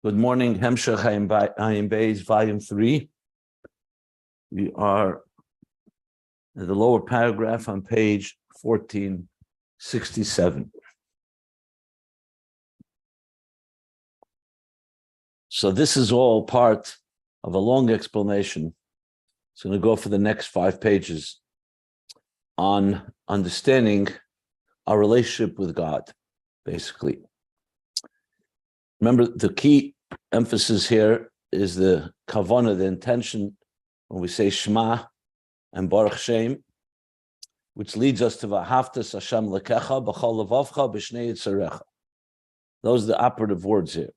Good morning, Hemshech Ayin Beis, Volume 3. We are in the lower paragraph on page 1467. So this is all part of a long explanation. It's going to go for the next 5 pages on understanding our relationship with God, basically. Remember, the key emphasis here is the kavanah, the intention, when we say Shema and Baruch Shem, which leads us to V'ahavtas Hashem lekecha b'chol levavcha b'shnei yitzarecha. Those are the operative words here.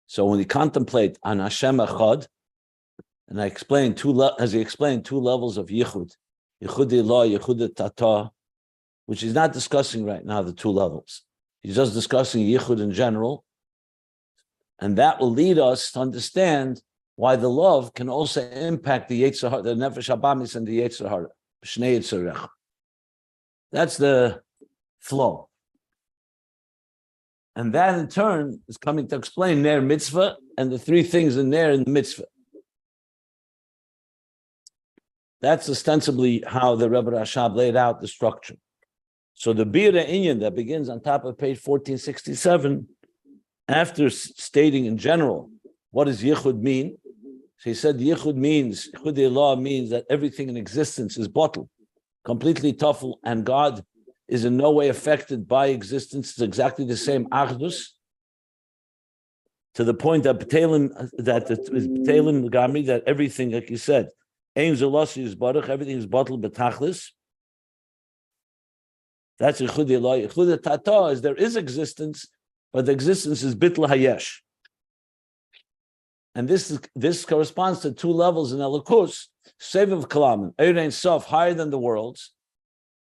So when we contemplate on Hashem Echad, and I explained as he explained two levels of Yichud, Yichud Ilah, Yichud Tata, which he's not discussing right now, the two levels. He's just discussing Yichud in general. And that will lead us to understand why the love can also impact the Yetzer Hara, the Nefesh Habamis and the Yetzer Hara. B'shnei Yitzarecha. That's the flow. And that in turn is coming to explain Ner Mitzvah and the three things in Ner in the Mitzvah. That's ostensibly how the Rebbe Rashab laid out the structure. So the Bira Inyan that begins on top of page 1467, after stating in general what does Yichud mean, so he said Yichud means, Yichud Ilah means that everything in existence is bottled, completely tafel, and God is in no way affected by existence. It's exactly the same Achdus, to the point that B'Telim Gami, that everything, like you said, Ein Zelasi is Baruch, everything is bottled B'Tachlis. That's Yichud Ilah. Yichud Tata is there is existence, but the existence is Bitl Hayesh. And this corresponds to two levels in Elokus. Seviv Kalaman, Ein Sof, higher than the worlds.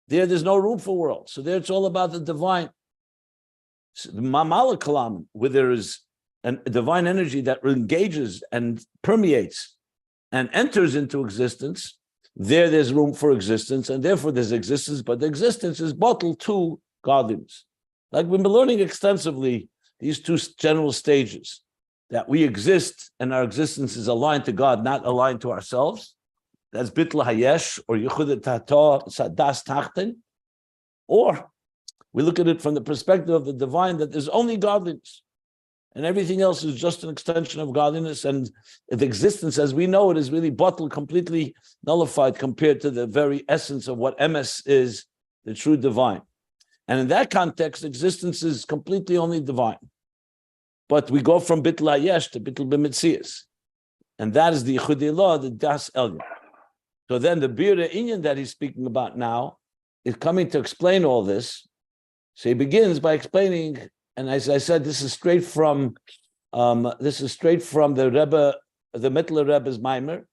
There's no room for worlds. So there it's all about the divine. Mamala Kalaman, where there is a divine energy that engages and permeates and enters into existence, there's room for existence, and therefore there's existence, but the existence is bottled to godliness. Like we've been learning extensively, these two general stages, that we exist and our existence is aligned to God, not aligned to ourselves. That's Bitl Hayesh or Yichud Tata Sadas Tachten. Or we look at it from the perspective of the divine, that there's only godliness and everything else is just an extension of godliness, and the existence as we know it is really bottled, completely nullified compared to the very essence of what MS is, the true divine. And in that context, existence is completely only divine. But we go from Bitl Hayesh to Bitl B'Mitzias. And that is the Yichud Ilah, the Das Elyon. So then the Bira Inyan that he's speaking about now is coming to explain all this. So he begins by explaining, and as I said, this is straight from the Rebbe, the Mittler Rebbe's Maimer. A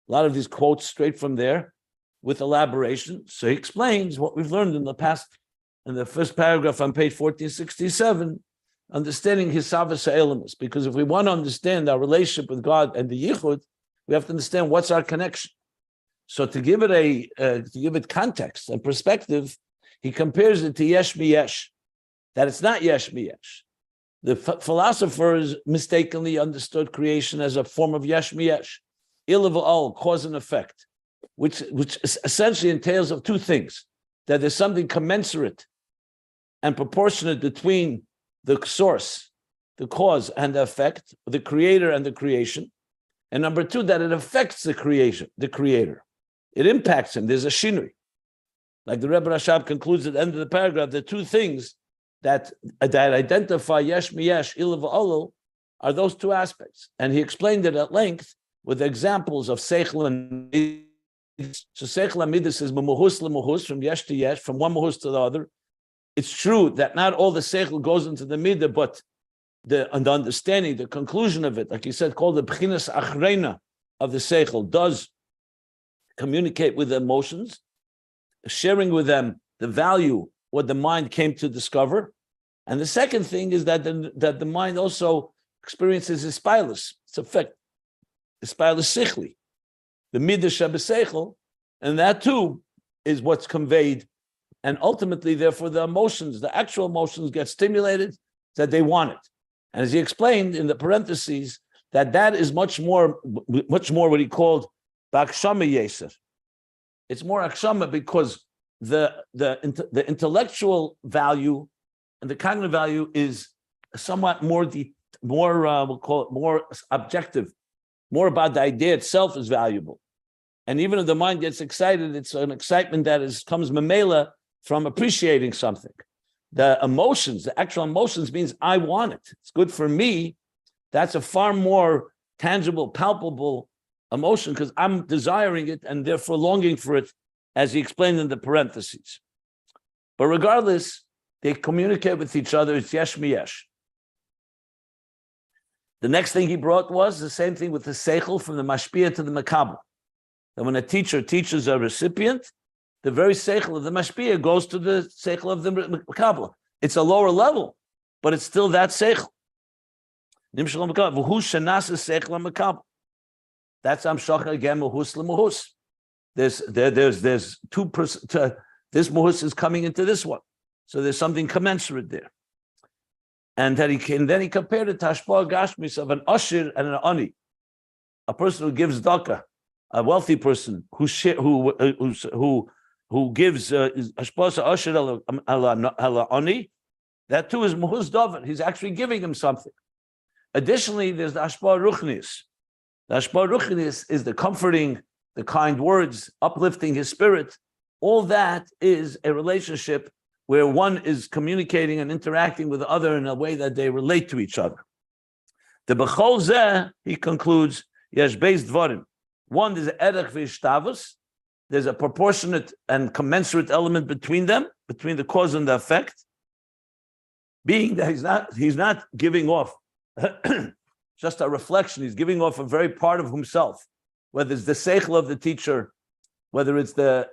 lot of these quotes straight from there with elaboration. So he explains what we've learned in the past. In the first paragraph on page 1467, understanding Hisavas Ha'elamus, because if we want to understand our relationship with God and the Yichud, we have to understand what's our connection. So to give it context and perspective, he compares it to Yesh Miyesh, that it's not Yesh Miyesh. The philosophers mistakenly understood creation as a form of Yesh Miyesh, Ilav al, cause and effect, which essentially entails of two things: that there's something commensurate and proportionate between the source, the cause and the effect, the creator and the creation. And number two, that it affects the creator. It impacts him. There's a shinui. Like the Rebbe Rashab concludes at the end of the paragraph, the two things that identify Yesh Miyesh, Ilav Olol, are those two aspects. And he explained it at length with examples of Seichel and Midas. So Seichel and Midas is Muhus lemuhus, from Yesh to Yesh, from one Muhus to the other. It's true that not all the Seichel goes into the Midah, but the understanding, the conclusion of it, like he said, called the B'chinas Achreina of the Seichel, does communicate with the emotions, sharing with them the value, what the mind came to discover. And the second thing is that the mind also experiences Ispilus, its effect, Ispilus Sichli, the Midah Shebeseichel, and that too is what's conveyed. And ultimately, therefore, the emotions, the actual emotions get stimulated that they want it. And as he explained in the parentheses, that is much more what he called Bakshama Yeser. It's more Akshama because the intellectual value and the cognitive value is somewhat more we'll call it more objective, more about the idea itself is valuable. And even if the mind gets excited, it's an excitement that comes mamela from appreciating something. The emotions, the actual emotions means I want it. It's good for me. That's a far more tangible, palpable emotion because I'm desiring it and therefore longing for it, as he explained in the parentheses. But regardless, they communicate with each other. It's yesh miyesh. The next thing he brought was the same thing with the seichel from the mashpia to the makabel. That when a teacher teaches a recipient, the very seichel of the mashpia goes to the seichel of the makabel. It's a lower level, but it's still that seichel. That's amshacha again muhus lemuhus. There's 2%. This muhus is coming into this one, so there's something commensurate there. And then he compared it to hashpah gashmis of an ashir and an ani, a person who gives daka, a wealthy person who gives hashpah ashir ala ani. That too is muhus davar. He's actually giving him something. Additionally, there's the hashpah ruchnis. The hashpah ruchnis is the comforting, the kind words, uplifting his spirit. All that is a relationship where one is communicating and interacting with the other in a way that they relate to each other. The b'chol zeh, he concludes, yesh beis dvarim. One is erech v'ishtavus. There's a proportionate and commensurate element between them, between the cause and the effect. Being that he's not giving off just a reflection. He's giving off a very part of himself, whether it's the seichel of the teacher, whether it's the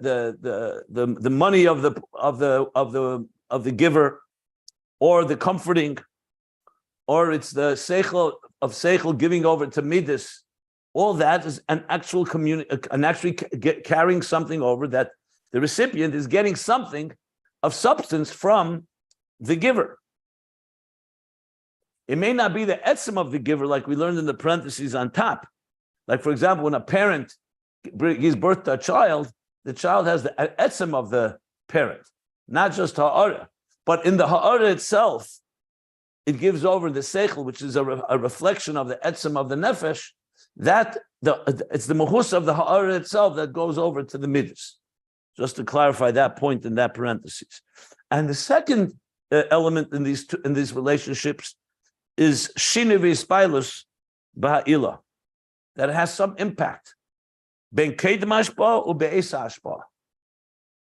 money of the giver, or the comforting, or it's the seichel giving over to midas. All that is an actual carrying something over, that the recipient is getting something of substance from the giver. It may not be the etzem of the giver, like we learned in the parentheses on top. Like, for example, when a parent gives birth to a child, the child has the etzem of the parent, not just ha'ara. But in the ha'ara itself, it gives over the seichel, which is a reflection of the etzem of the nefesh. It's the mahus of the ha'ara itself that goes over to the midas. Just to clarify that point in that parentheses. And the second element in these relationships is shine v'yispilus b'ha'ila, that it has some impact. Ben kedem hashpah or be'esa hashpah.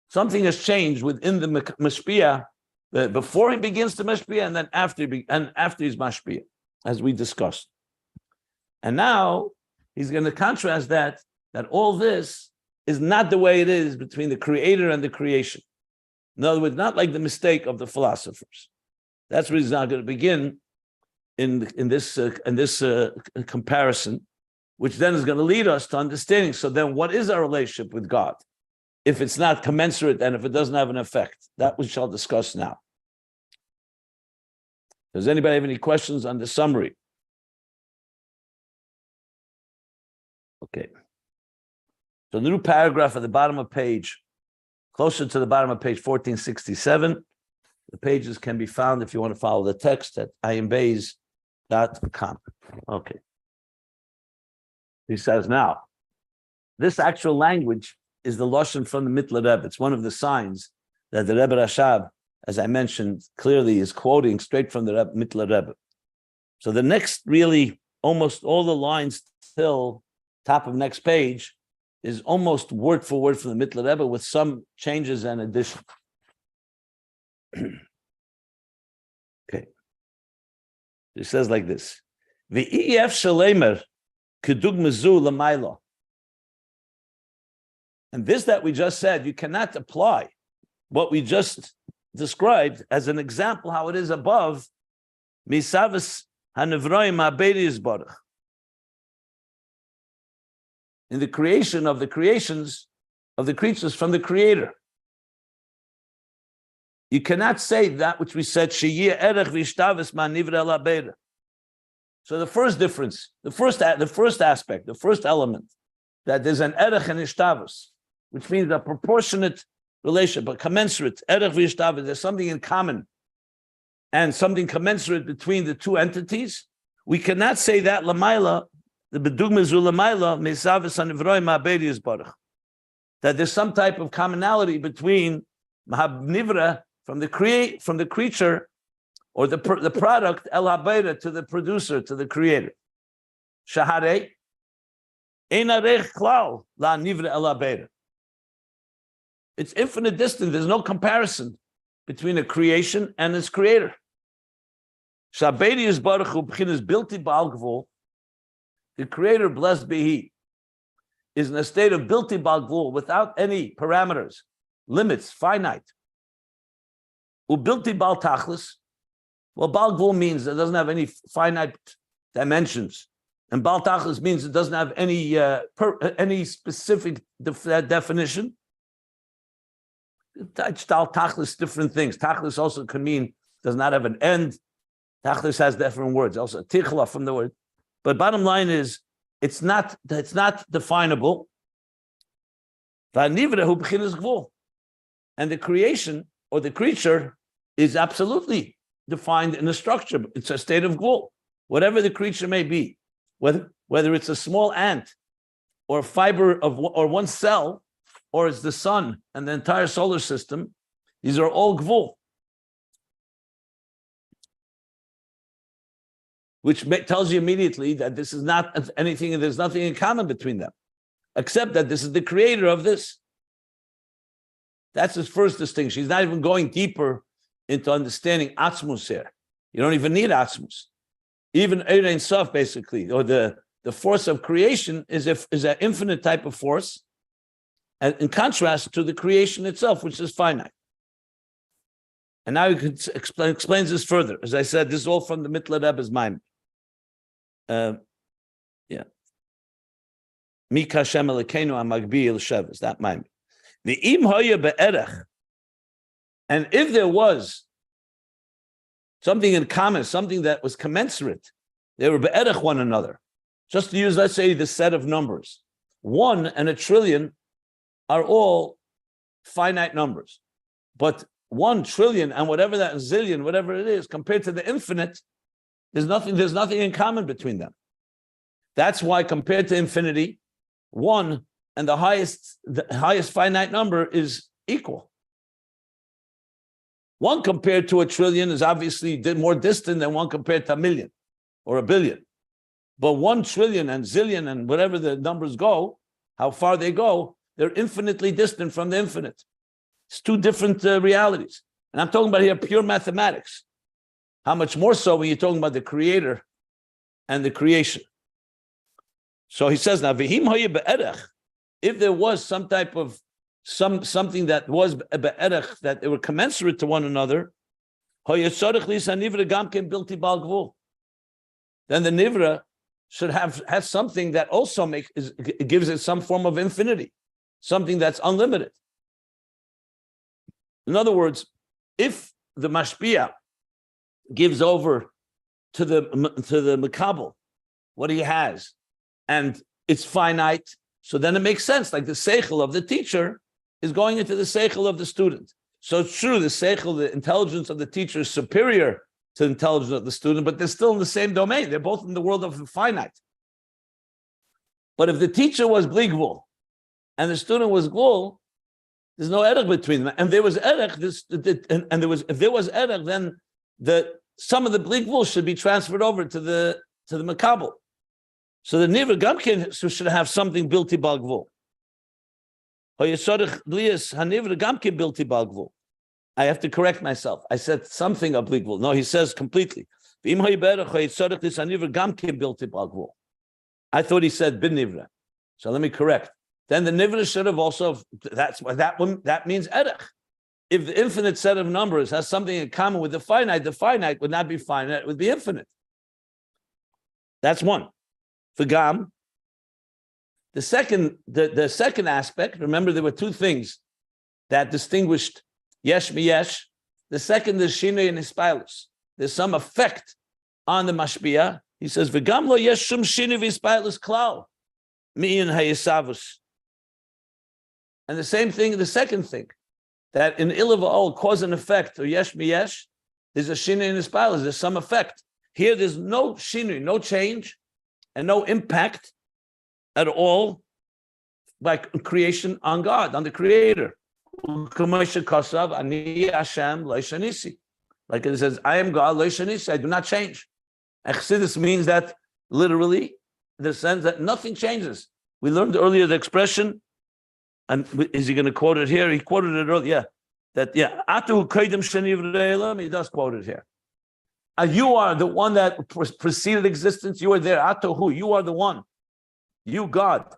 Something has changed within the mashpia before he begins to mashpia, and then after he's mashpia, as we discussed. And now he's going to contrast that all this is not the way it is between the creator and the creation. In other words, not like the mistake of the philosophers. That's where he's not going to begin in this comparison, which then is going to lead us to understanding. So then what is our relationship with God if it's not commensurate and if it doesn't have an effect? That we shall discuss now. Does anybody have any questions on the summary? Okay. So the new paragraph at the bottom of page, closer to the bottom of page 1467. The pages can be found if you want to follow the text at ayinbeis.com. Okay. He says, now, this actual language is the Lashon from the Mittler Rebbe. It's one of the signs that the Rebbe Rashab, as I mentioned, clearly is quoting straight from the Mittler Rebbe. So the next, really, almost all the lines till top of next page is almost word for word from the Mittler Rebbe with some changes and additions. Okay. It says like this. V'ef shalemer kedug mezu l'maylo. And this that we just said, you cannot apply what we just described as an example how it is above misavas hanevroim ha'beis baruch. In the creation of the creations of the creatures from the Creator. You cannot say that which we said, Sheyeh erech v'ishtavis ma nivra la beira. So the first difference, the first aspect, the first element, that there's an erech and ishtavus, which means a proportionate relation, but commensurate. Erech v'ishtavus, there's something in common and something commensurate between the two entities. We cannot say that lamaila, the bedugma zu lamaila, mesavis anivroim ma'abedi yisbarach, that there's some type of commonality between Mahabnivra from the creature, or the product, El Habeira, to the producer, to the creator. Shahare, Ein Arech Klal, La Nivra El Habeira. It's infinite distance. There's no comparison between a creation and its creator. Shabedi is Baruch Hu B'chinas Bilti Ba'al Gvul. The creator, blessed be he, is in a state of Bilti Ba'al Gvul, without any parameters, limits, finite. Ubilti Ba'al Tachlis. Well, Baal Gvul means it doesn't have any finite dimensions, and Baal Tachlis means it doesn't have any specific definition. Tachlis, different things. Tachlis also can mean does not have an end. Tachlis has different words. Also, tichla from the word. But bottom line is, it's not definable. And the creation or the creature is absolutely defined in a structure. It's a state of gvul, whatever the creature may be, whether it's a small ant or a fiber or one cell, or it's the sun and the entire solar system. These are all gvul, which tells you immediately that this is not anything, and there's nothing in common between them, except that this is the creator of this. That's his first distinction. He's not even going deeper into understanding atzmus here. You don't even need atzmus. Even Ein Sof, basically, or the force of creation is an infinite type of force, and in contrast to the creation itself, which is finite. And now you can explains this further. As I said, this is all from the Mittler Rebbe's mind. Mika Hashem Elokeinu Amagbi El Shev, that mind. The im hoya be'erech. And if there was something in common, something that was commensurate, they were be'erech one another. Just to use, let's say, the set of numbers. 1 and a trillion are all finite numbers. But 1 trillion and whatever that zillion, whatever it is, compared to the infinite, there's nothing in common between them. That's why compared to infinity, 1 and the highest finite number is equal. 1 compared to a trillion is obviously more distant than 1 compared to a million or a billion. But 1 trillion and zillion and whatever the numbers go, how far they go, they're infinitely distant from the infinite. It's two different realities. And I'm talking about here pure mathematics. How much more so when you're talking about the creator and the creation. So he says now, V'him hoye be'erech, if there was some type of something that was be'erech, that they were commensurate to one another, then the nivra should have something that also gives it some form of infinity, something that's unlimited. In other words, if the mashpia gives over to the makabel what he has, and it's finite, so then it makes sense. Like the seichel of the teacher is going into the seichel of the student. So it's true, the seichel, the intelligence of the teacher is superior to the intelligence of the student, but they're still in the same domain. They're both in the world of the finite. But if the teacher was bli gvul and the student was gvul, there's no erech between them. And there was erech, if there was erech, then some of the bli gvul should be transferred over to the makabel. So the nivra gamkin should have something bilti bal gvul. I have to correct myself. I said something applicable. No, he says completely. I thought he said bin nivra. So let me correct. Then the nivra should have also, that means erech. If the infinite set of numbers has something in common with the finite would not be finite, it would be infinite. That's one. For Gam, the second aspect, remember there were two things that distinguished yesh miyesh. The second is shinui and hispilus. There's some effect on the mashpia. He says, "V'gam lo yesh shum shini v'ispailus klal mi'in hayesavus." And the same thing, the second thing, that in ilav all cause and effect, or yesh miyesh, there's a shini in ispailus. There's some effect. Here, there's no shini, no change, and no impact at all by creation on God, on the Creator. Like it says, I am God, I do not change. Chassidus means that literally, in the sense that nothing changes. We learned earlier the expression, and is he going to quote it here? He quoted it earlier, that, Atu kodim sheni, he does quote it here. You are the one that preceded existence, you are there. Atu, you are the one. You, God.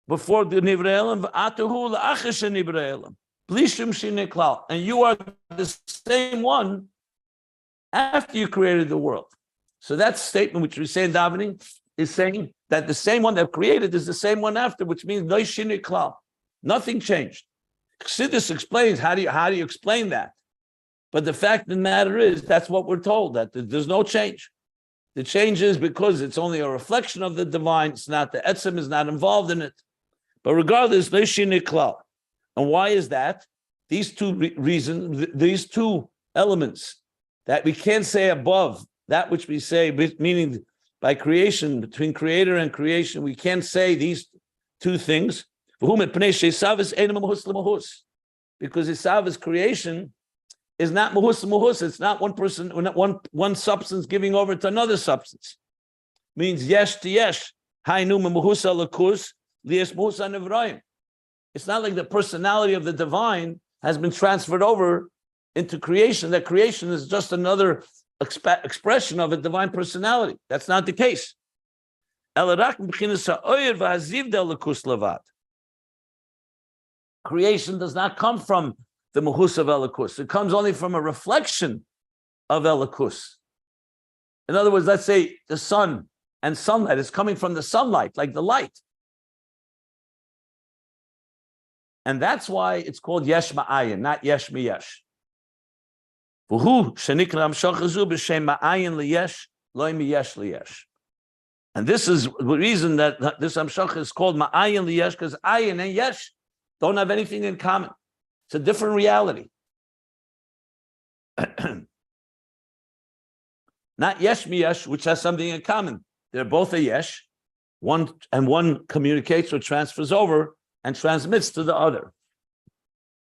Before the Nivreelam, Atu la'achish Nivreelam. Blishum shine klal. And you are the same one after you created the world. So that statement which we say in davening is saying that the same one that created is the same one after, which means no shine klal. Nothing changed. Chassidus explains how do you explain that? But the fact of the matter is that's what we're told, that there's no change. The change is because it's only a reflection of the divine. It's not the etzem is not involved in it. But regardless, no shine klal. And why is that? These two reasons, these two elements that we can't say above that which we say, meaning by creation, between creator and creation, we can't say these two things. Because Isav's creation is not mahus. It's not one person, one substance giving over to another substance. Means yesh to yesh. It's not like the personality of the divine has been transferred over into creation. That creation is just another expression of a divine personality. That's not the case. Creation does not come from the mahus of Elikus. It comes only from a reflection of Elikus. In other words, let's say the sun and sunlight is coming from the sunlight, like the light. And that's why it's called yesh ma'ayin, not yesh miyesh. And this is the reason that this amshach is called ma'ayin liyesh, because ayin and yesh don't have anything in common. It's a different reality. Not yesh miyesh, which has something in common. They're both a yesh. One communicates or transfers over and transmits to the other.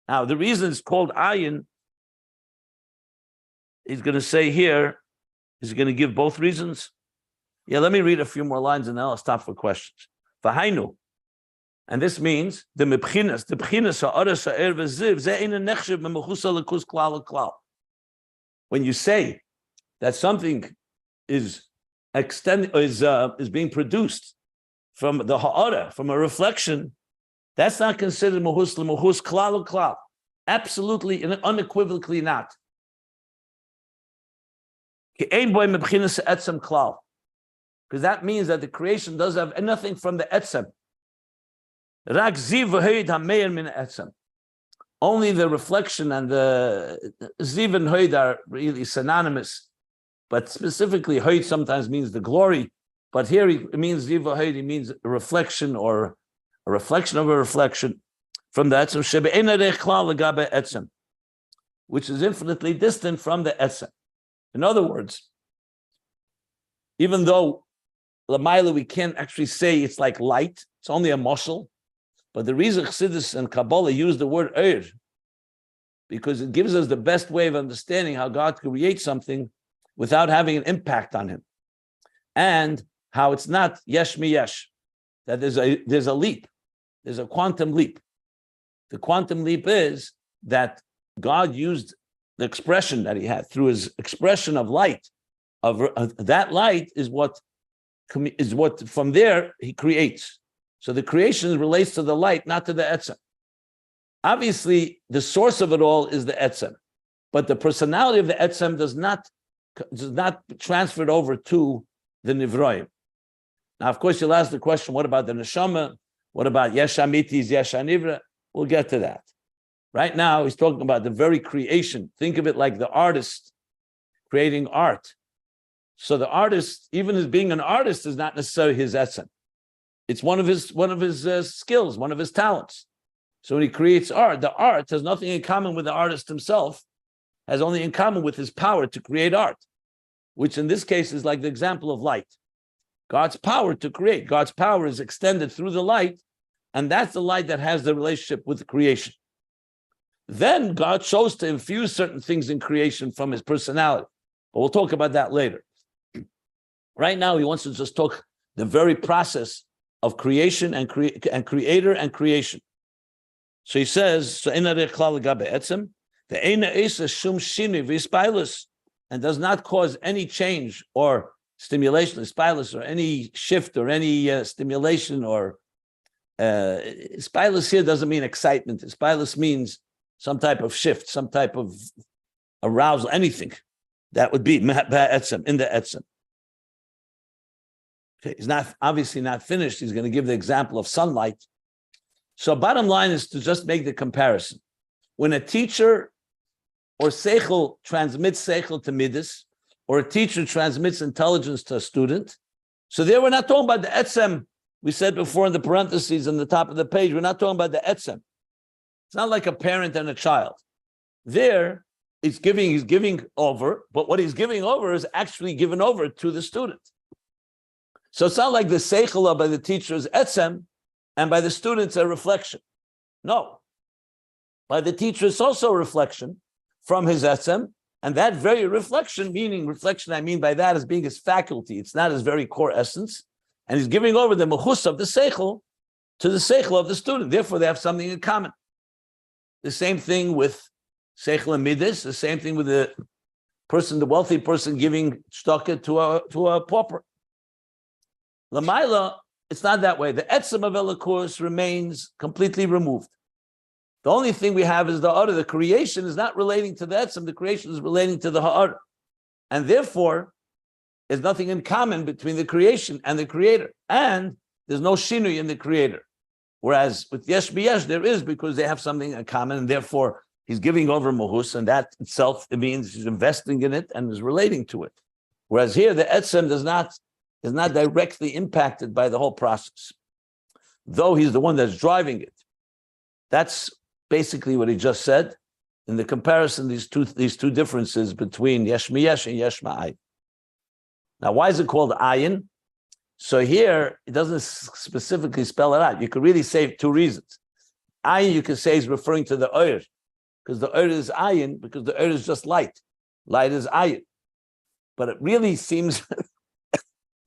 Now, the reason it's called ayin, he's going to say here, he's going to give both reasons. Yeah, let me read a few more lines and then I'll stop for questions. V'hainu. And this means the bchinas ha'aras ha'er v'ziv ze'ein nechshev me'mechusa lekus klal klal. When you say that something is being produced from the ha'ara, from a reflection, that's not considered mahus l'mahus klal klal. Absolutely and unequivocally not. Because that means that the creation does have nothing from the etzem. Only the reflection and the ziv and hoid are really synonymous, but specifically hoid sometimes means the glory. But here it means ziv hoid, it means a reflection or a reflection of a reflection from the etzem, which is infinitely distant from the etzem. In other words, even though Lamaila we can't actually say it's like light, it's only a mashal. But the reason Chassidus and Kabbalah use the word Eir, because it gives us the best way of understanding how God creates something without having an impact on him. And how it's not yesh miyesh, that there's a leap, there's a quantum leap. The quantum leap is that God used the expression that he had through his expression of light, that light is what from there he creates. So the creation relates to the light, not to the etzem. Obviously, the source of it all is the etzem, but the personality of the etzem does not transfer it over to the nivroim. Now, of course, you'll ask the question: what about the neshama? What about yesh amitis, yesh anivra? We'll get to that. Right now, he's talking about the very creation. Think of it like the artist creating art. So the artist, even as being an artist, is not necessarily his etzem. It's one of his skills, one of his talents. So when he creates art, the art has nothing in common with the artist himself, has only in common with his power to create art, which in this case is like the example of light. God's power to create. God's power is extended through the light, and that's the light that has the relationship with the creation. Then God chose to infuse certain things in creation from his personality. But we'll talk about that later. Right now, he wants to just talk the very process of creation and creator and creation. So he says, and does not cause any change or stimulation, or any shift or any stimulation or spilus here doesn't mean excitement. Spilus means some type of shift, some type of arousal, anything. That would be in the etzem. Okay, he's not obviously not finished. He's going to give the example of sunlight. So bottom line is to just make the comparison. When a teacher or seichel transmits seichel to midas, or a teacher transmits intelligence to a student, so there we're not talking about the etzem. We said before in the parentheses on the top of the page, we're not talking about the etzem. It's not like a parent and a child. There, he's giving over, but what he's giving over is actually given over to the student. So it's not like the seichel by the teacher is etzem, and by the students a reflection. No. By the teacher it's also a reflection from his etzem, and that very reflection, meaning reflection I mean by that as being his faculty, it's not his very core essence, and he's giving over the mechus of the seichel to the seichel of the student. Therefore, they have something in common. The same thing with seichel and midas, the same thing with the wealthy person giving tzedakah to a pauper. Lamaila, it's not that way. The etzem of Elokus remains completely removed. The only thing we have is the ha'ara. The creation is not relating to the etzem. The creation is relating to the ha'ara. And therefore, there's nothing in common between the creation and the creator. And there's no shinui in the creator. Whereas with yesh b'yesh, there is, because they have something in common, and therefore he's giving over mohus, and that itself, it means he's investing in it and is relating to it. Whereas here, the etzem is not directly impacted by the whole process, though he's the one that's driving it. That's basically what he just said. In the comparison, these two differences between yesh miyesh and yesh ma'ayin. Now, why is it called ayin? So here, it doesn't specifically spell it out. You could really say two reasons. Ayin, you could say, is referring to the oir, because the oir is ayin, because the oir is just light. Light is ayin. But it really seems...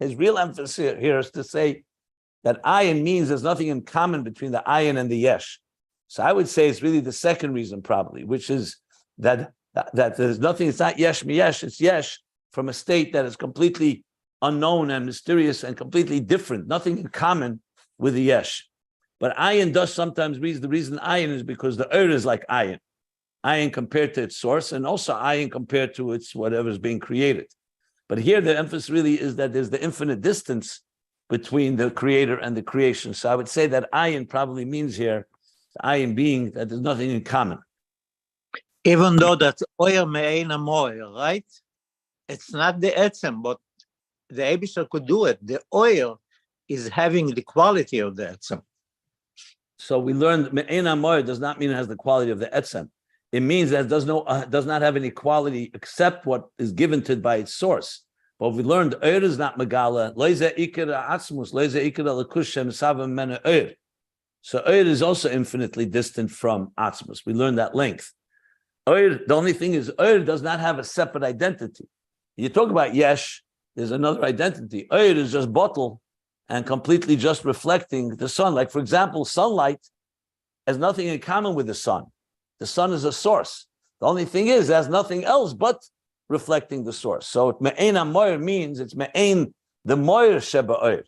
His real emphasis here is to say that ayin means there's nothing in common between the ayin and the yesh. So I would say it's really the second reason probably, which is that there's nothing, it's not yesh miyesh, it's yesh from a state that is completely unknown and mysterious and completely different, nothing in common with the yesh. But ayin does sometimes reason, the reason ayin is because the is like ayin. Ayin compared to its source, and also ayin compared to its whatever is being created. But here the emphasis really is that there's the infinite distance between the creator and the creation. So I would say that ayin probably means here, ayin being that there's nothing in common. Even though that's oil me'ein amoil, right? It's not the etzem, but the Eibishter could do it. The oil is having the quality of the etzem. So we learned me'ein amoil does not mean it has the quality of the etzem. It means that it does not have any quality except what is given to it by its source. But we learned Eir is not Megala. Leize ikira atzmus, leize ikira lekushem savim mena Eir. So Eir is also infinitely distant from atzmus. We learned that length. Eir, the only thing is Eir does not have a separate identity. You talk about Yesh, there's another identity. Eir is just bottle and completely just reflecting the sun. Like, for example, sunlight has nothing in common with the sun. The sun is a source. The only thing is, it has nothing else but reflecting the source. So me'ein amoir means it's me'ein the moir sheba oir.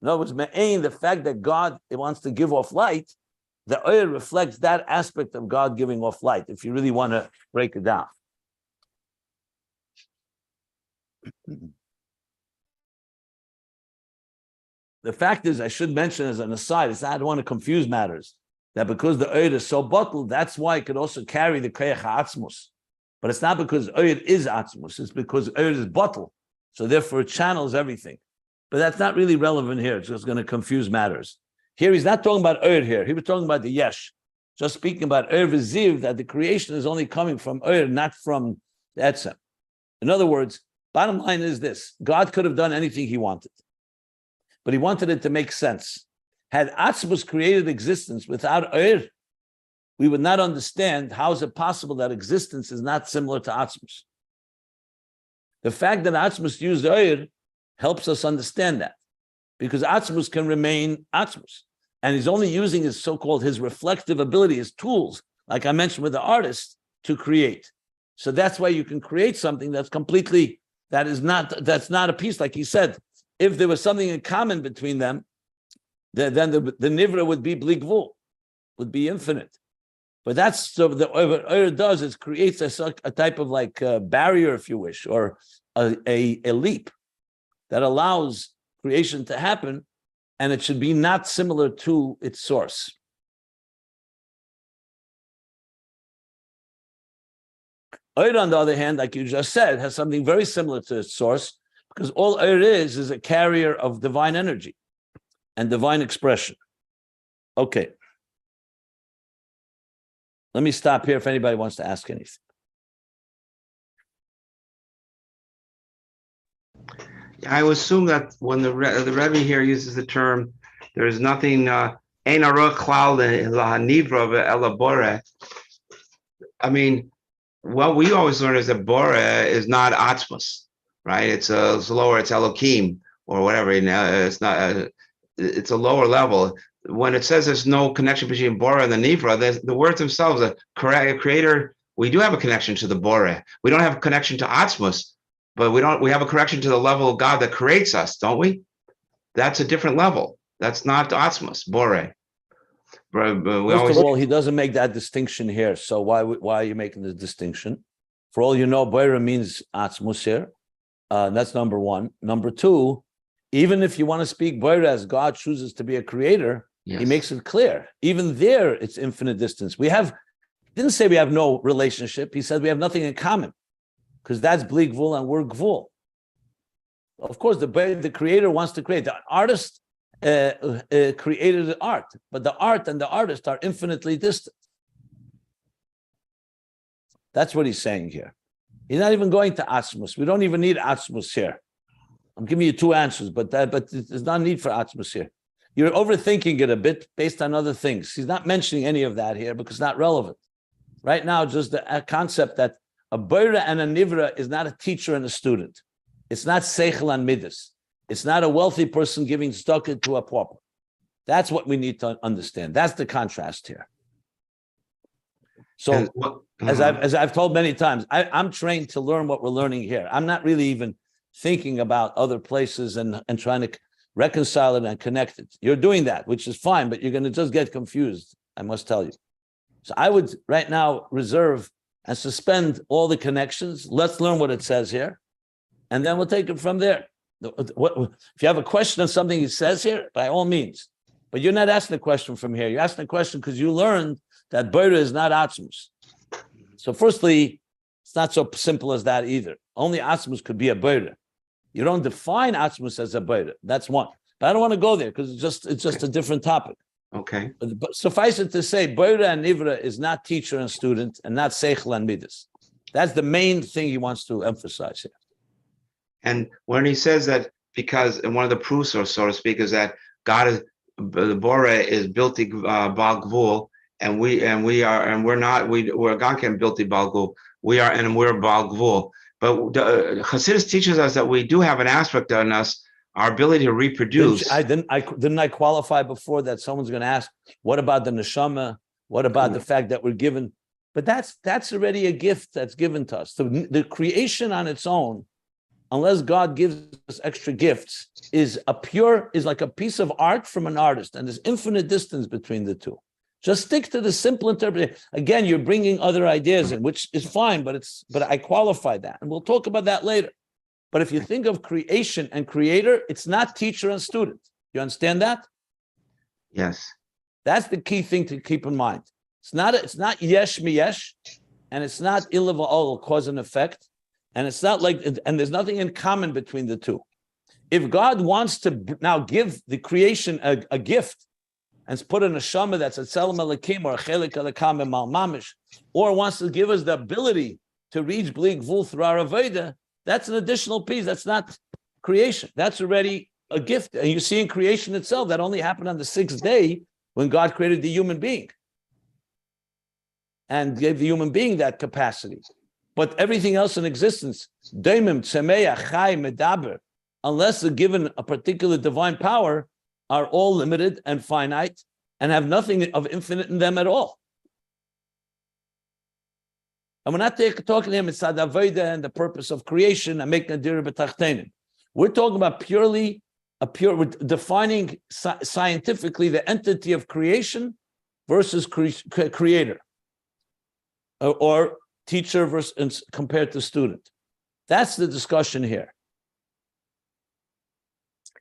In other words, me'ein, the fact that God wants to give off light, the oir reflects that aspect of God giving off light, if you really want to break it down. The fact is, I should mention as an aside, I don't want to confuse matters, that because the oir is so bottled, that's why it could also carry the koyach ha'atzmus. But it's not because oir is atzmus, it's because oir is bottled. So therefore it channels everything. But that's not really relevant here. It's just going to confuse matters. Here he's not talking about Ur here. He was talking about the Yesh. Just speaking about Ur v'ziv, that the creation is only coming from Ur, not from the Etzem. In other words, bottom line is this. God could have done anything he wanted. But he wanted it to make sense. Had Atzmus created existence without Ur, we would not understand how is it possible that existence is not similar to Atzmus. The fact that Atzmus used Ur helps us understand that, because Atzmus can remain Atzmus, and he's only using his so-called his reflective ability, his tools, like I mentioned with the artist, to create. So that's why you can create something that's not a piece, like he said. If there was something in common between them, then the nivra would be bli gvul, would be infinite. But that's so what Ur does is creates a type of like barrier, if you wish, or a leap that allows creation to happen, and it should be not similar to its source. Ur, on the other hand, like you just said, has something very similar to its source, because all Ur is a carrier of divine energy and divine expression. Okay. Let me stop here if anybody wants to ask anything. I would assume that when the Rebbe here uses the term, there is nothing, ein aruch klal lahanivra ve'ela boreh. I mean, what we always learn is that boreh is not atzmus, right? It's lower, it's Elohim or whatever. It's not. It's a lower level. When it says there's no connection between boreh and the nivra, the words themselves, a creator. We do have a connection to the boreh. We don't have a connection to atzmus. But we have a connection to the level of God that creates us, don't we? That's a different level. That's not Atzmus, Boreh. First of all, he doesn't make that distinction here. So why are you making the distinction? For all you know, Boreh means Atzmus here. That's number one. Number two, even if you want to speak Boreh as God chooses to be a creator, he makes it clear. Even there, it's infinite distance. He didn't say we have no relationship. He said we have nothing in common, because that's bli gvul and we're gvul. Of course, the creator wants to create. The artist created the art, but the art and the artist are infinitely distant. That's what he's saying here. He's not even going to Atzmus. We don't even need Atzmus here. I'm giving you two answers, but there's no need for Atzmus here. You're overthinking it a bit based on other things. He's not mentioning any of that here because it's not relevant. Right now, just the concept that a Boreh and a nivra is not a teacher and a student. It's not seichel and midas. It's not a wealthy person giving tzedakah to a pauper. That's what we need to understand. That's the contrast here. So, as I've told many times, I'm trained to learn what we're learning here. I'm not really even thinking about other places and trying to reconcile it and connect it. You're doing that, which is fine, but you're going to just get confused, I must tell you. So I would right now reserve and suspend all the connections. Let's learn what it says here, and then we'll take it from there. If you have a question on something he says here, by all means. But you're not asking a question from here. You're asking a question because you learned that Boreh is not Atzmus. So firstly, it's not so simple as that either. Only Atzmus could be a Boreh. You don't define Atzmus as a Boreh. That's one. But I don't want to go there because it's just a different topic. Okay. But suffice it to say, Boreh and nivra is not teacher and student, and not seichel and midas. That's the main thing he wants to emphasize here. And when he says that, because and one of the proofs, or so to speak, is that God is the Boreh is bilti bal gvul, and we're not. We're God can bilti bal gvul. We're bal gvul. But Hasidus teaches us that we do have an aspect in us, our ability to reproduce. Didn't I qualify before that someone's going to ask, what about the neshama? What about the fact that we're given? But that's already a gift that's given to us. So the creation on its own, unless God gives us extra gifts, is like a piece of art from an artist, and there's infinite distance between the two. Just stick to the simple interpretation. Again, you're bringing other ideas in, which is fine, but I qualify that, and we'll talk about that later. But if you think of creation and creator, it's not teacher and student. You understand that? Yes. That's the key thing to keep in mind. It's not yesh mi yesh, and it's not ilav all cause and effect. And it's not like, and there's nothing in common between the two. If God wants to now give the creation a gift and put a neshama that's a tzelem elikim or a chelik elikam mal mamish, or wants to give us the ability to reach bli gvul through our avodah, that's an additional piece. That's not creation. That's already a gift. And you see in creation itself, that only happened on the sixth day when God created the human being and gave the human being that capacity. But everything else in existence, daimim, tsemeach, chai, medaber, unless they're given a particular divine power, are all limited and finite and have nothing of infinite in them at all. And we're not talking to him, it's avodah and the purpose of creation and making a dira b'tachtenim. We're talking about we're defining scientifically the entity of creation versus creator, or teacher versus compared to student. That's the discussion here.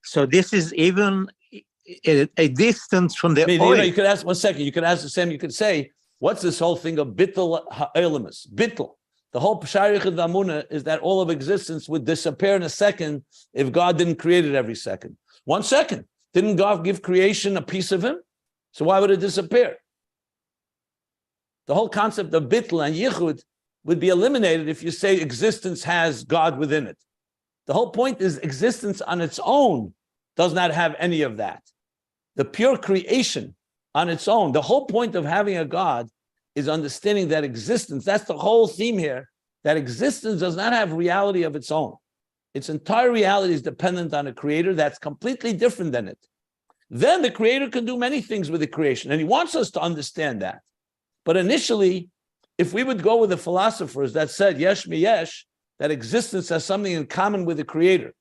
So this is even a distance from the oil. You could ask, one second, you could ask the same, you could say, what's this whole thing of bittul ha'elamus? Bittul. The whole Psharich of Amuna is that all of existence would disappear in a second if God didn't create it every second. 1 second. Didn't God give creation a piece of him? So why would it disappear? The whole concept of bittul and yichud would be eliminated if you say existence has God within it. The whole point is existence on its own does not have any of that. The pure creation on its own, the whole point of having a God is understanding that existence, that's the whole theme here, that existence does not have reality of its own. Its entire reality is dependent on a creator that's completely different than it. Then the creator can do many things with the creation, and he wants us to understand that. But initially, if we would go with the philosophers that said, yesh mi yesh, that existence has something in common with the creator,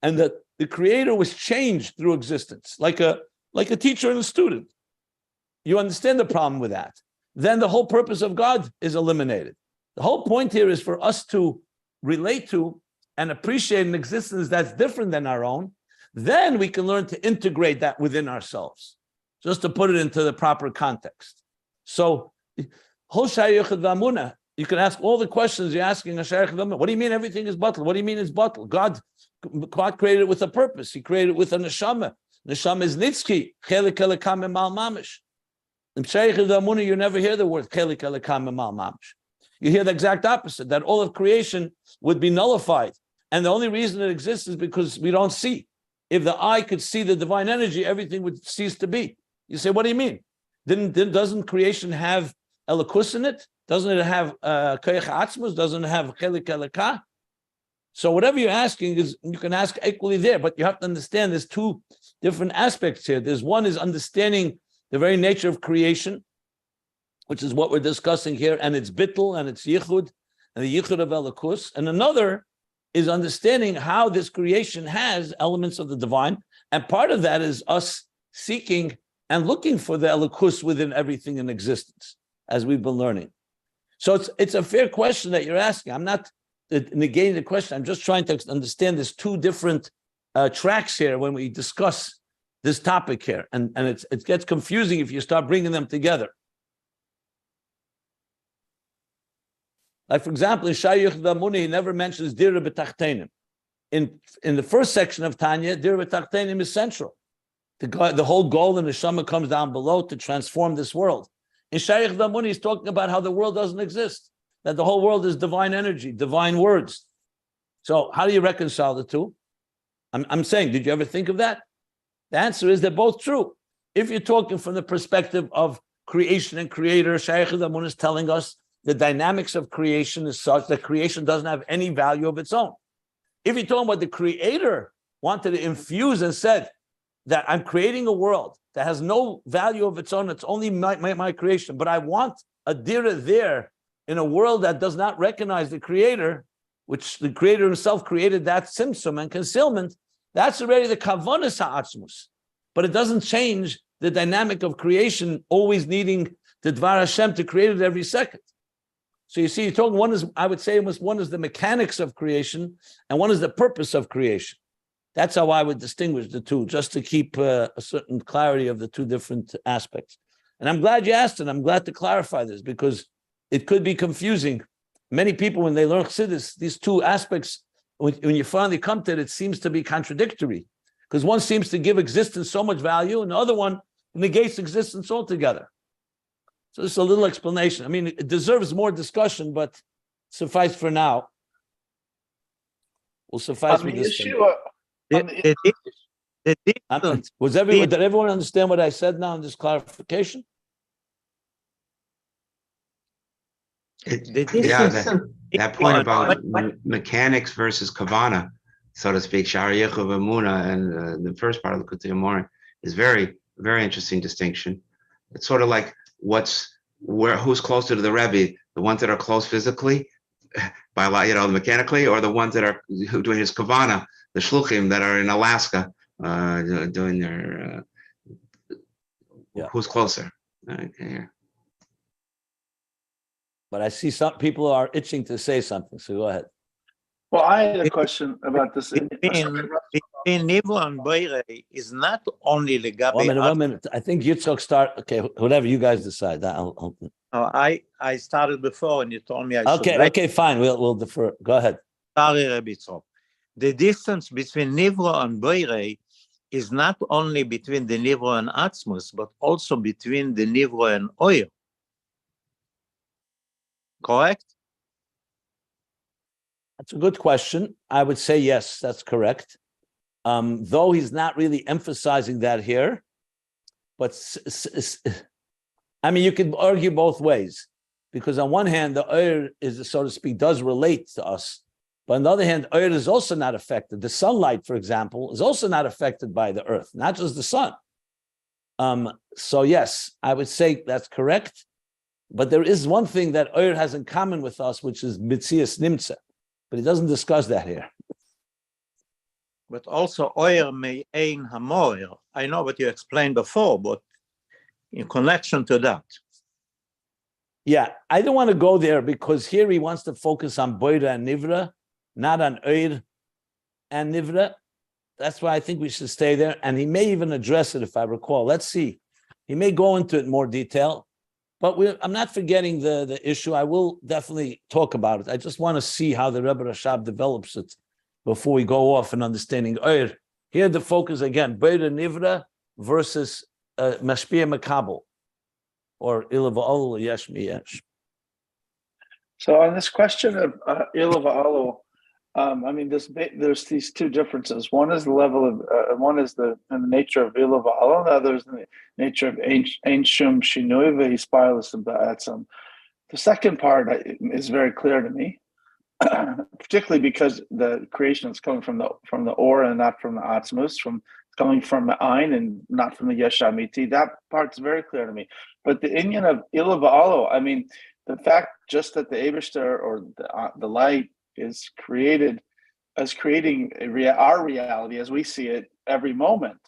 and that the creator was changed through existence, like a teacher and a student. You understand the problem with that. Then the whole purpose of God is eliminated. The whole point here is for us to relate to and appreciate an existence that's different than our own. Then we can learn to integrate that within ourselves, just to put it into the proper context. So, you can ask all the questions you're asking. What do you mean everything is bottled? What do you mean it's bottled? God created it with a purpose. He created it with a neshama. Neshama is nitzki. Chelik elikam mal mamish. In Shaykh al-Amuna, you never hear the word chelik elikam mal mamish. You hear the exact opposite, that all of creation would be nullified. And the only reason it exists is because we don't see. If the eye could see the divine energy, everything would cease to be. You say, what do you mean? Doesn't creation have elikus in it? Doesn't it have koyach atzmus? Doesn't it have chelik elikah? So whatever you're asking is, you can ask equally there, but you have to understand there's two different aspects here. There's one is understanding the very nature of creation, which is what we're discussing here, and it's bittul and it's yichud, and the yichud of elikus. And another is understanding how this creation has elements of the divine, and part of that is us seeking and looking for the elikus within everything in existence, as we've been learning. So it's a fair question that you're asking. I'm not negating the question. I'm just trying to understand there's two different tracks here when we discuss this topic here, and it gets confusing if you start bringing them together. Like, for example, in Shayach Damuni, he never mentions Dira B'Tachtenim. In the first section of Tanya, Dira B'Tachtenim is central. The whole goal in the Neshama comes down below to transform this world. In Shayach Damuni, he's talking about how the world doesn't exist, that the whole world is divine energy, divine words. So how do you reconcile the two? I'm saying, did you ever think of that? The answer is they're both true. If you're talking from the perspective of creation and creator, Shayach Damuni is telling us the dynamics of creation is such that creation doesn't have any value of its own. If you're talking about the creator wanted to infuse and said that I'm creating a world that has no value of its own, it's only my creation, but I want a dira there in a world that does not recognize the creator, which the creator himself created that simsum and concealment, that's already the kavanas ha'atzmus. But it doesn't change the dynamic of creation always needing the Dvar Hashem to create it every second. So you see, you're talking, one is, I would say, one is the mechanics of creation, and one is the purpose of creation. That's how I would distinguish the two, just to keep a certain clarity of the two different aspects. And I'm glad you asked, and I'm glad to clarify this, because it could be confusing Many people, when they learn Chassidus, these two aspects, when you finally come to it seems to be contradictory, because one seems to give existence so much value, and the other one negates existence altogether. So this is a little explanation. I mean, it deserves more discussion, but suffice for now. We'll suffice with this. Did everyone understand what I said now in this clarification? That point about mechanics versus kavana, so to speak, Shari Yechuv Emuna, and the first part of the Kutei Amorim is very, very interesting distinction. It's sort of like who's closer to the Rebbe, the ones that are close physically, mechanically, or the ones that are doing his kavana, the shluchim that are in Alaska doing their. Who's closer? Okay. But I see some people are itching to say something, so go ahead. Well, I had a question about this. Between Nivra and Boire is not only the Gabi. 1 minute. I think Yitzchok start. Okay, whatever you guys decide. I started before, and you told me I should. Okay, fine. We'll defer. Go ahead. Sorry, Rabbi Tzok. The distance between Nivra and Boire is not only between the Nivra and Atzmus, but also between the Nivra and Oyer. Correct? That's a good question. I would say yes, that's correct. Though he's not really emphasizing that here, but I mean, you could argue both ways, because on one hand, the Oyer is, so to speak, does relate to us, but on the other hand, Oyer is also not affected. The sunlight, for example, is also not affected by the earth, not just the sun. So yes, I would say that's correct. But there is one thing that Oyer has in common with us, which is Mitzias Nimtza. But he doesn't discuss that here. But also Oyer may ein hamoyer. I know what you explained before, but in connection to that. Yeah, I don't want to go there, because here he wants to focus on Boira and Nivra, not on Oyer and Nivra. That's why I think we should stay there. And he may even address it, if I recall. Let's see. He may go into it in more detail. But I'm not forgetting the issue. I will definitely talk about it. I just want to see how the Rebbe Rashab develops it before we go off in understanding Oyer. Here the focus again, Boira Nivra versus Mashpia Makabel, or Ilav Olu Yesh Miyesh. So on this question of Ilav Olu, I mean, there's these two differences. One is the level of, one is the nature of Ilav Olu, the other is the nature of Ein Shum Shinui Ve'Hispilus and Ba'atzim. The second part is very clear to me, particularly because the creation is coming from the Or and not from the Atzmus, coming from the Ayin and not from the Yesh Amiti. That part's very clear to me. But the Inyan of Ilav Olu, I mean, the fact just that the Eibishter or the light is creating our reality as we see it every moment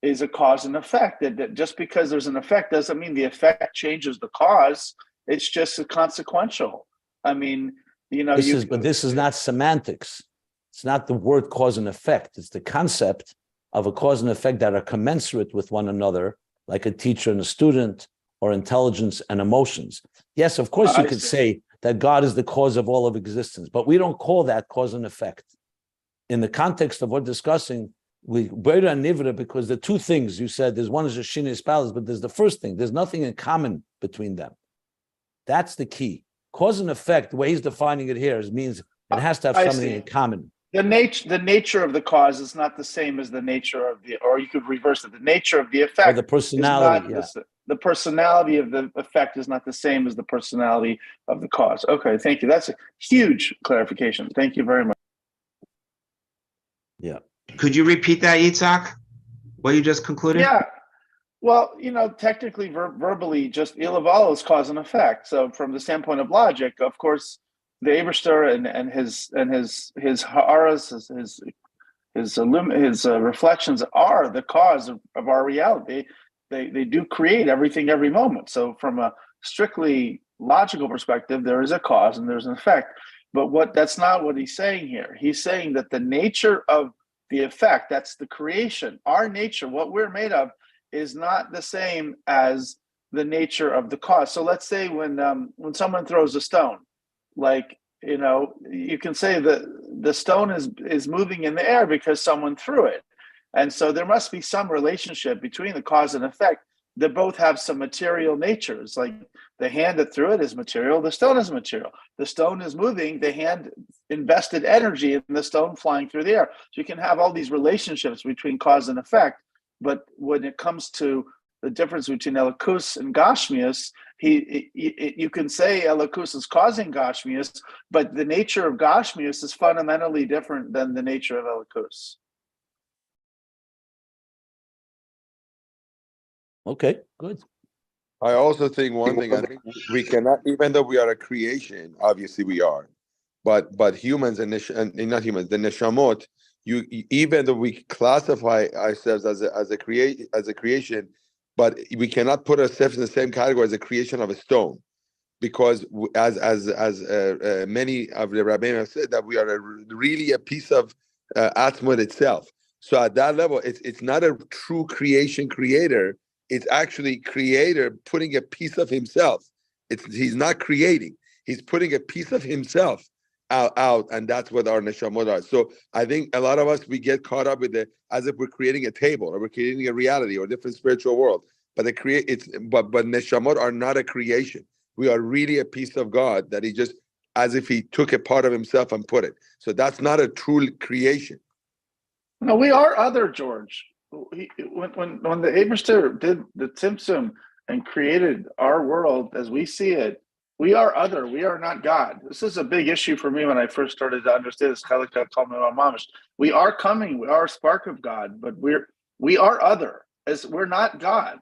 is a cause and effect. That just because there's an effect doesn't mean the effect changes the cause. It's just a consequential. I mean, but this is not semantics. It's not the word cause and effect. It's the concept of a cause and effect that are commensurate with one another, like a teacher and a student, or intelligence and emotions. Yes, of course you could say that God is the cause of all of existence, but we don't call that cause and effect. In the context of what we're discussing, we Boira and Nivra, because the two things you said, there's one is a Shinnis palace, but there's the first thing, there's nothing in common between them. That's the key. Cause and effect, the way he's defining it here, means it has to have something in common. The nature of the cause is not the same as the nature of or you could reverse it. The nature of the effect, or the personality, the personality of the effect is not the same as the personality of the cause. Okay, thank you. That's a huge clarification. Thank you very much. Yeah. Could you repeat that, Yitzhak? What you just concluded? Yeah. Well, technically, verbally, just Ilav Olu is cause and effect. So, from the standpoint of logic, of course, the Eibishter and his haaras, his reflections are the cause of our reality. They do create everything every moment. So from a strictly logical perspective, there is a cause and there's an effect. But that's not what he's saying here. He's saying that the nature of the effect, that's the creation, our nature, what we're made of, is not the same as the nature of the cause. So let's say when someone throws a stone, like you can say that the stone is moving in the air because someone threw it. And so there must be some relationship between the cause and effect that both have some material natures. Like the hand that threw it is material, the stone is material. The stone is moving, the hand invested energy in the stone flying through the air. So you can have all these relationships between cause and effect. But when it comes to the difference between Elikus and Gashmias, you can say Elikus is causing Gashmias, but the nature of Gashmias is fundamentally different than the nature of Elikus. Okay, good. I also think one thing, I think we cannot, even though we are a creation, obviously we are, but humans and not humans, the neshamot, even though we classify ourselves as a creation, but we cannot put ourselves in the same category as a creation of a stone, because as many of the rabbis have said, that we are really a piece of Atmut itself. So at that level, it's not a true creator. It's actually creator putting a piece of himself. He's not creating. He's putting a piece of himself out, and that's what our neshamot are. So I think a lot of us, we get caught up with as if we're creating a table or we're creating a reality or a different spiritual world. But but neshamot are not a creation. We are really a piece of God that he just, as if he took a part of himself and put it. So that's not a true creation. No, we are other, George. When the Eberster did the Tzimtzum and created our world as we see it, we are other. We are not God. This is a big issue for me when I first started to understand this. We are coming. We are a spark of God, but we are other. As we're not God.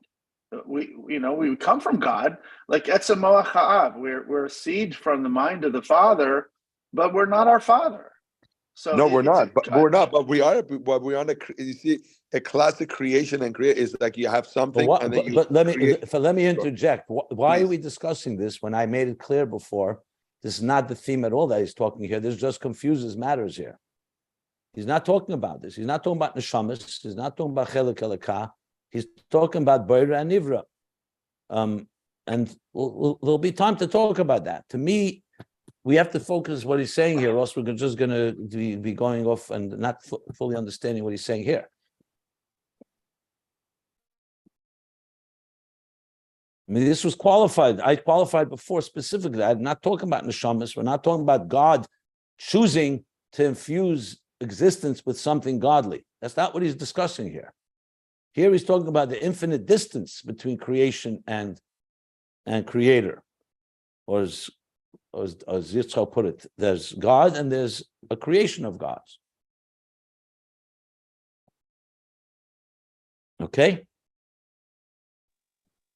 We come from God. Like Etzem Moach Ha'av. We're a seed from the mind of the Father, but we're not our Father. So no, we're not. But we're not. But we are. But we're on you see, a classic creation and create is like you have something, and then let me interject. Why are we discussing this when I made it clear before? This is not the theme at all that he's talking here. This just confuses matters here. He's not talking about this. He's not talking about neshamas. He's not talking about chelik elokah. He's talking about Boira and Nivra. And there'll be time to talk about that. To me, we have to focus what he's saying here, or else we're just going to be going off and not fully understanding what he's saying here. I mean, this was qualified. I qualified before specifically. I'm not talking about neshamas. We're not talking about God choosing to infuse existence with something godly. That's not what he's discussing here. Here he's talking about the infinite distance between creation and creator, or as Yitzchak put it, there's God and there's a creation of gods. Okay?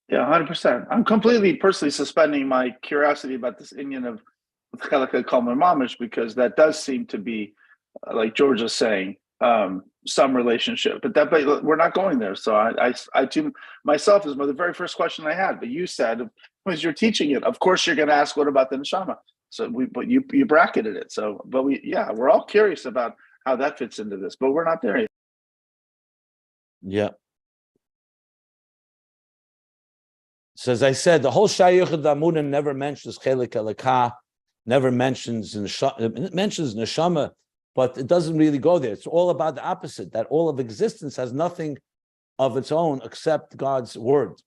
Yeah, 100%. I'm completely personally suspending my curiosity about this inyan of Chelek Kalmer Mamish, because that does seem to be, like George is saying, some relationship. But we're not going there. So I too myself is the very first question I had. But you said, as you're teaching it, of course you're going to ask, what about the neshama? So but you bracketed it. So, but we're all curious about how that fits into this, but we're not there yet. Yeah. So as I said, the whole Shayuch Damuna never mentions Chelik Elokah, never mentions it mentions neshama, but it doesn't really go there. It's all about the opposite, that all of existence has nothing of its own except God's word.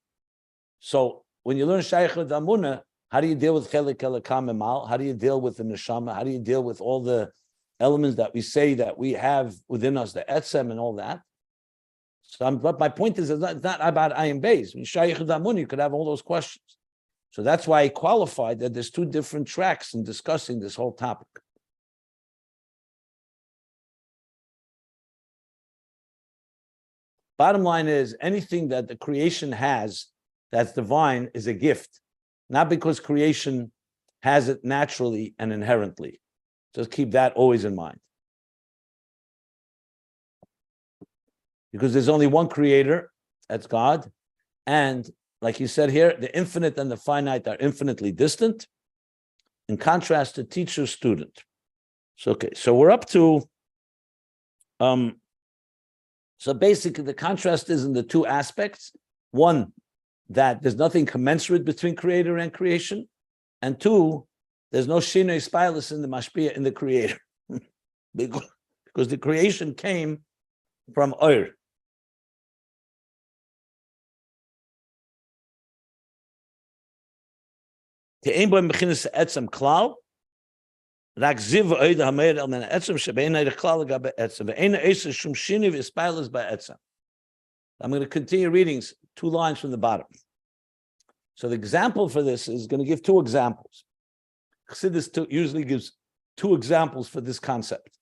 So when you learn Shayuch Damuna, how do you deal with Chelik Elokah Memal? How do you deal with the neshama? How do you deal with all the elements that we say that we have within us, the etzem and all that? So but my point is, it's not about Ayin Beis. In Shayuch Damun, you could have all those questions. So that's why I qualified that there's two different tracks in discussing this whole topic. Bottom line is, anything that the creation has that's divine is a gift, not because creation has it naturally and inherently. Just keep that always in mind. Because there's only one creator, that's God. And like you said here, the infinite and the finite are infinitely distant, in contrast to teacher-student. So, okay, so we're up to, so basically the contrast is in the two aspects. One, that there's nothing commensurate between creator and creation. And two, There's no shinoi spilus in the mashpia, in the creator. because the creation came from oir. There's no change in the sun. I'm going to continue reading 2 lines from the bottom. So the example for this is going to give 2 examples. Chassidus usually gives 2 examples for this concept.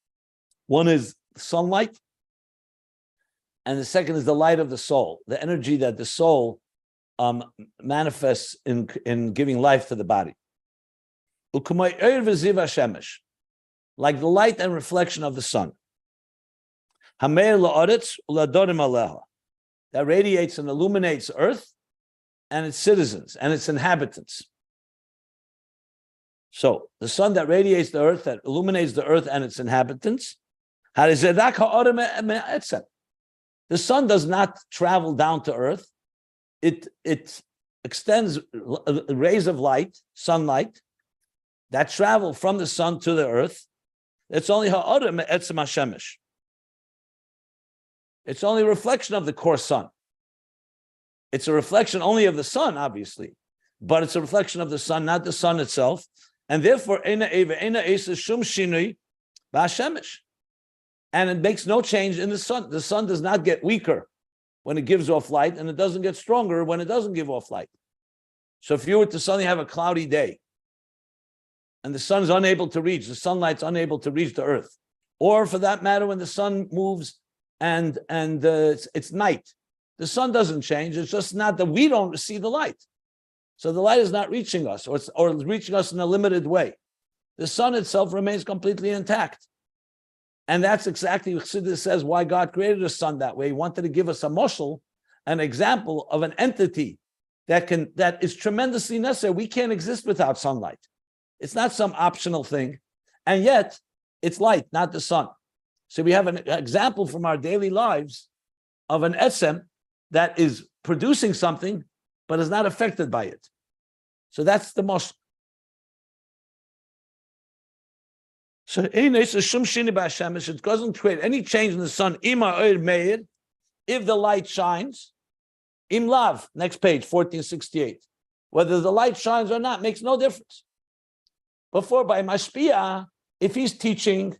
One is sunlight, and the second is the light of the soul, the energy that the soul manifests in giving life to the body. Like the light and reflection of the sun. That radiates and illuminates earth and its citizens and its inhabitants. So the sun that radiates the earth, that illuminates the earth and its inhabitants, the sun does not travel down to earth. It extends rays of light, sunlight, that travel from the sun to the earth. It's only ha'odem etzem hashemesh. It's only a reflection of the core sun. It's a reflection only of the sun, obviously, but it's a reflection of the sun, not the sun itself. And therefore, and it makes no change in the sun. The sun does not get weaker when it gives off light, and it doesn't get stronger when it doesn't give off light. So if you were to suddenly have a cloudy day, and the sun's unable to reach, the sunlight's unable to reach the earth, or for that matter, when the sun moves and it's night, the sun doesn't change. It's just not that we don't see the light. So the light is not reaching us, or it's reaching us in a limited way. The sun itself remains completely intact. And that's exactly what Chassidus says why God created the sun that way. He wanted to give us a moshel, an example of an entity that is tremendously necessary. We can't exist without sunlight. It's not some optional thing. And yet, it's light, not the sun. So we have an example from our daily lives of an etzem that is producing something, but is not affected by it. So that's the moshel. So it doesn't create any change in the sun. If the light shines, imlav, next page, 1468. Whether the light shines or not makes no difference. Before, by mashpia, if he's teaching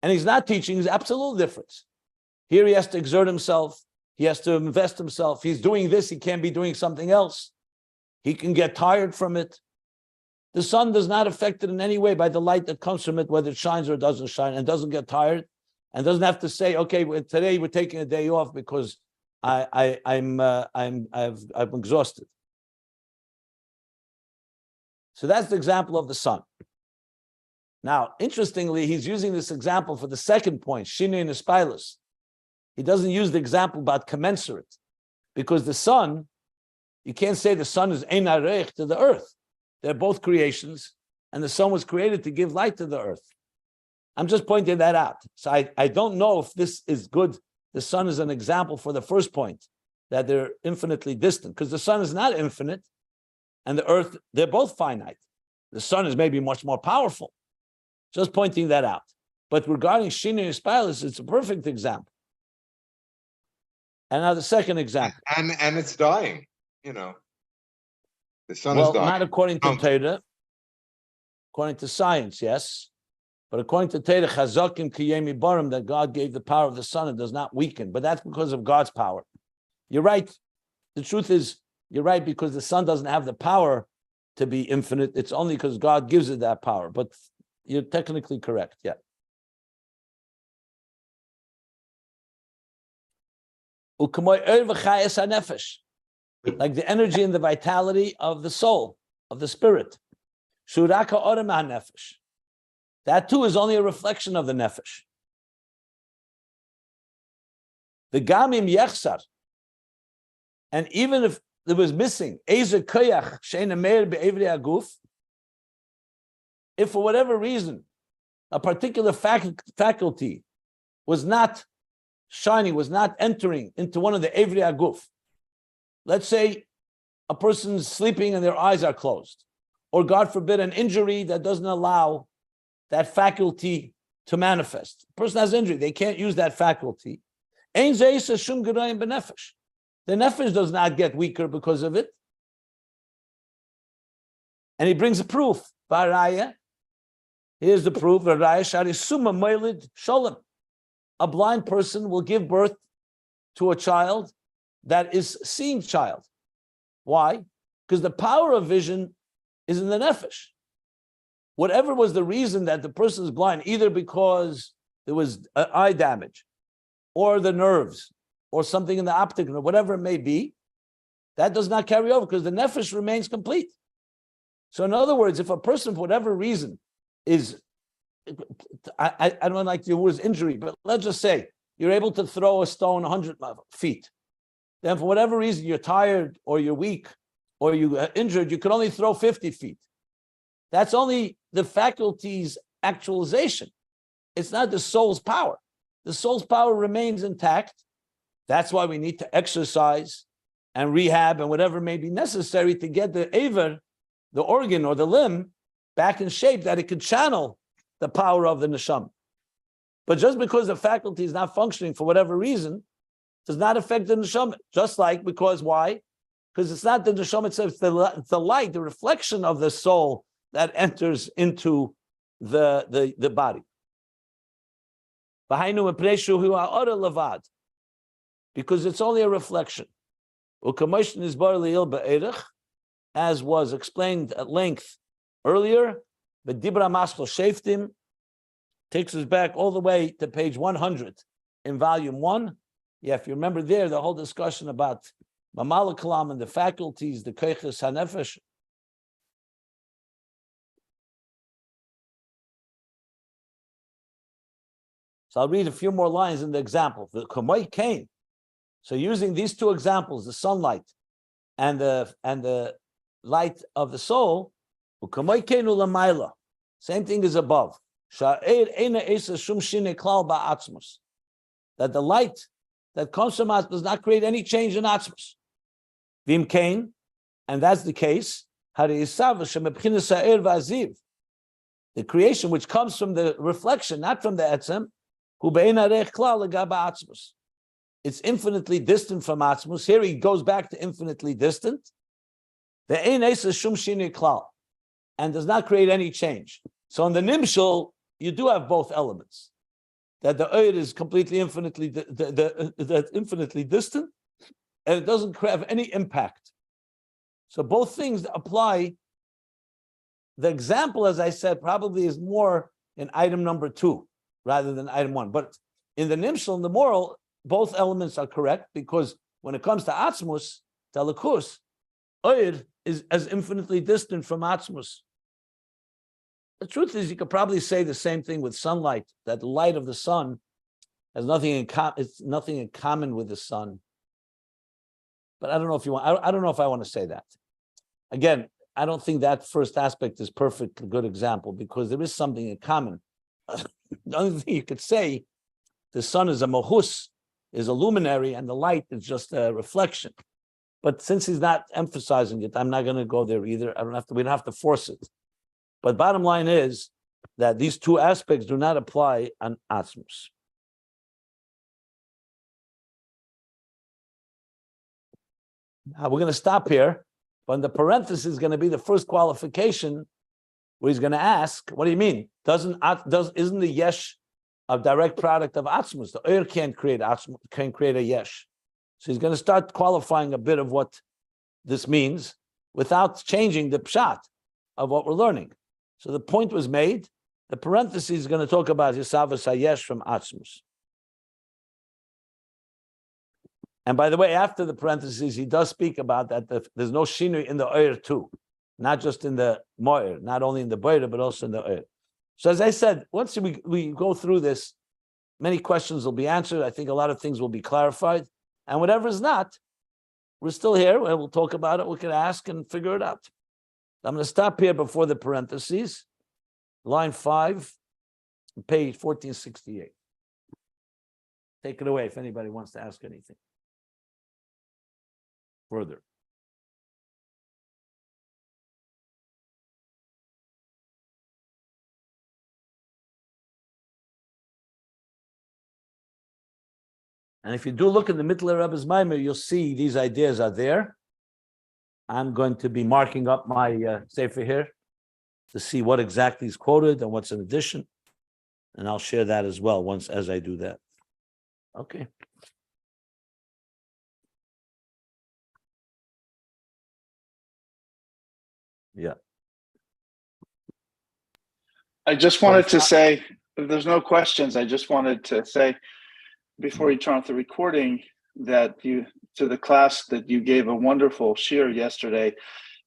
and he's not teaching, there's absolute difference. Here he has to exert himself. He has to invest himself. He's doing this. He can't be doing something else. He can get tired from it. The sun does not affect it in any way by the light that comes from it, whether it shines or doesn't shine, and doesn't get tired, and doesn't have to say, "Okay, today we're taking a day off because I'm exhausted." So that's the example of the sun. Now, interestingly, he's using this example for the second point, Shinui and Espilus. He doesn't use the example about commensurate, because the sun, you can't say the sun is Ein Arech to the earth. They're both creations, and the sun was created to give light to the earth. I'm just pointing that out. So I don't know if this is good. The sun is an example for the first point, that they're infinitely distant, because the sun is not infinite, and the earth, they're both finite. The sun is maybe much more powerful. Just pointing that out. But regarding Shinui and Spilus, it's a perfect example. And now the second example. And it's dying, The sun is dying. Not according to Torah. According to science, yes. But according to Torah, Chazakim Kiyemi Barim, that God gave the power of the sun, it does not weaken. But that's because of God's power. You're right. The truth is, you're right, because the sun doesn't have the power to be infinite. It's only because God gives it that power. But you're technically correct, yeah. Like the energy and the vitality of the soul, of the spirit. That too is only a reflection of the nefesh. The gamim yechsar, and even if there was missing, if for whatever reason a particular faculty was not shining, was not entering into one of the Evri Aguf. Let's say a person's sleeping and their eyes are closed, or God forbid, an injury that doesn't allow that faculty to manifest. The person has injury, they can't use that faculty. The nefesh does not get weaker because of it. And he brings a proof. Here's the proof. A blind person will give birth to a child that is seeing child. Why? Because the power of vision is in the nefesh. Whatever was the reason that the person is blind, either because there was eye damage, or the nerves, or something in the optic nerve, whatever it may be, that does not carry over because the nefesh remains complete. So in other words, if a person, for whatever reason, is, I don't like the word injury, but let's just say you're able to throw a stone 100 feet. Then for whatever reason, you're tired or you're weak or you're injured, you can only throw 50 feet. That's only the faculty's actualization. It's not the soul's power. The soul's power remains intact. That's why we need to exercise and rehab and whatever may be necessary to get the aver, the organ or the limb, back in shape that it could channel the power of the neshama. But just because the faculty is not functioning for whatever reason, does not affect the neshama. Just like, because why? Because it's not the neshama itself, it's the light, the reflection of the soul that enters into the body. Because it's only a reflection. As was explained at length earlier, the Dibra Maskal Sheftim takes us back all the way to page 100 in volume 1. Yeah, if you remember there, the whole discussion about Mamala Kalam and the faculties, the Keiches HaNefesh. So I'll read a few more lines in the example. The Kamoi Kain. So using these two examples, the sunlight and the light of the soul, same thing is above. That the light that comes from us does not create any change in Atzmus. Vim Kain, and that's the case. The creation which comes from the reflection, not from the Etzem, it's infinitely distant from Atzmus. Here he goes back to infinitely distant. And does not create any change. So in the Nimshal, you do have both elements. That the Eir is completely infinitely infinitely distant, and it doesn't have any impact. So both things apply. The example, as I said, probably is more in item number 2 rather than item 1. But in the Nimshal, in the moral, both elements are correct, because when it comes to Atzmus, Talakus, Eir is as infinitely distant from Atzmus. The truth is, you could probably say the same thing with sunlight, that the light of the sun has nothing in common. It's nothing in common with the sun. But I don't know if you want. I don't know if I want to say that. Again, I don't think that first aspect is perfect, a good example, because there is something in common. The only thing you could say, the sun is a mohus, is a luminary, and the light is just a reflection. But since he's not emphasizing it, I'm not going to go there either. We don't have to force it. But bottom line is that these two aspects do not apply on Atzmus. Now we're going to stop here, but in the parenthesis is going to be the first qualification where he's going to ask, what do you mean? Isn't the yesh a direct product of Atzmus? The Eir can't create Atzmus, can't create a yesh. So he's going to start qualifying a bit of what this means without changing the pshat of what we're learning. So the point was made. The parenthesis is going to talk about Yisavas Hayesh from Atzmus. And by the way, after the parentheses, he does speak about that there's no shinui in the Eir too, not just in the Moir, not only in the Boyer, but also in the Eir. So as I said, once we go through this, many questions will be answered. I think a lot of things will be clarified. And whatever is not, we're still here, and we'll talk about it. We can ask and figure it out. I'm going to stop here before the parentheses. Line 5, page 1468. Take it away if anybody wants to ask anything further. And if you do look in the Mittler Rebbe's Maimer, you'll see these ideas are there. I'm going to be marking up my sefer here to see what exactly is quoted and what's in addition. And I'll share that as well once as I do that. Okay. Yeah. I just wanted to say, if there's no questions, I just wanted to say before you turn off the recording that you, to the class, that you gave a wonderful shir yesterday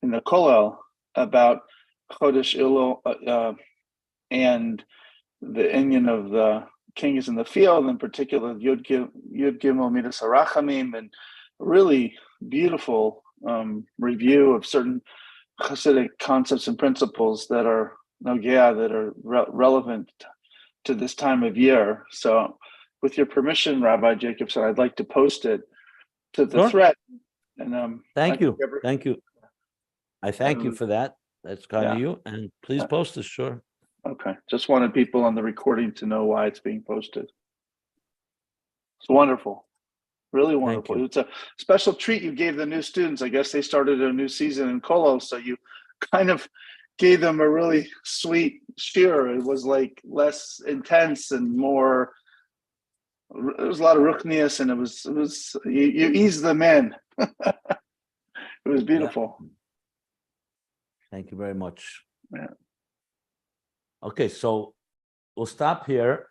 in the Kollel about Chodesh Elul and the inyan of the king is in the field, in particular Yud Gimel Midas Harachamim, and really beautiful review of certain Hasidic concepts and principles that are relevant to this time of year. So, with your permission, Rabbi Jacobson, I'd like to post it to the thread. And thank you. Thank you. I thank you for that. That's kind of you. And please post this, sure. Okay. Just wanted people on the recording to know why it's being posted. It's wonderful. Really wonderful. It's a special treat you gave the new students. I guess they started a new season in Kolo, so you kind of gave them a really sweet shir. It was like less intense and more. There was a lot of ruchnius, and it was you eased them in. It was beautiful. Yeah. Thank you very much. Yeah. Okay, so we'll stop here.